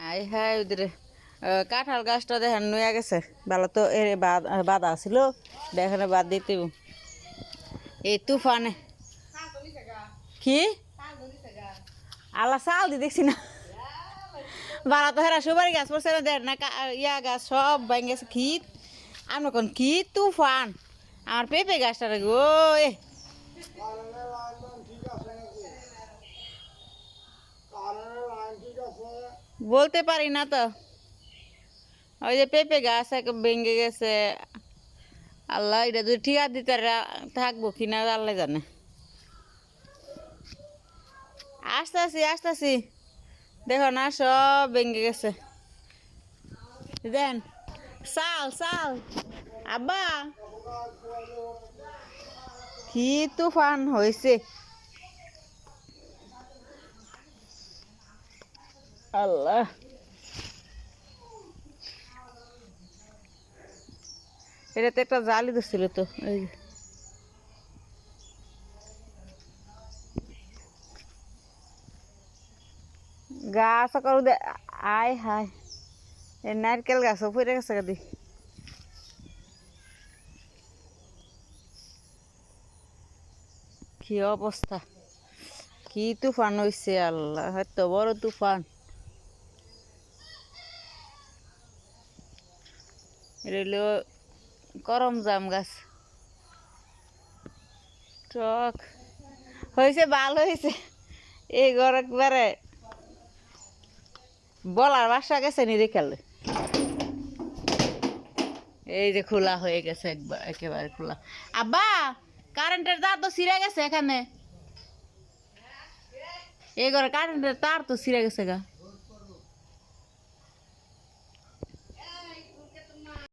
I হ্যাঁ ওদের কাঁঠাল গাছটা দেখেন নুয়ে গেছে ভালো তো এর বাধা ছিল দেখেন বাদ দিতে এই তুফানে কি আল্লাহ চাল দি দেখছি না বালা তো হেরা সুপারি গাছ পড়ছে না দেখ না ইয়া গাছ সব ভাঙ গেছে ক্ষীত আমরা কোন কি তুফান আমার পেঁপে গাছটা গো বলতে পারি না তো ওই যে পেঁপে গাছ ভেঙে গেছে আল্লাহ এটা যদি ঠিক আছে দিতে থাকবো কিনা আল্লাহ জানে আসতেছি দেখো না সব ভেঙে গেছে দেন চাল আব্বা কি তুফান হয়েছে আল্লাহ এটাতে একটা জালি ধরছিল তো এই গাছ করু দে আয় হায় এই নারকেল গাছও পড়ে গেছে গাদি কি অবস্থা কি তুফান হয়েছে আল্লাহ হয়তো বড় তুফান এটা করম জাম গাছ টক হয়েছে ভালো হয়েছে এই ঘর একবারে বলার বাসা গেছে নি দেখালে এই যে খোলা হয়ে গেছে একবার একেবারে খোলা আব্বা কারেন্টের তার তো ছিঁড়ে গেছে এখানে এই ঘরে কারেন্টের তার তো ছিঁড়ে গেছে গা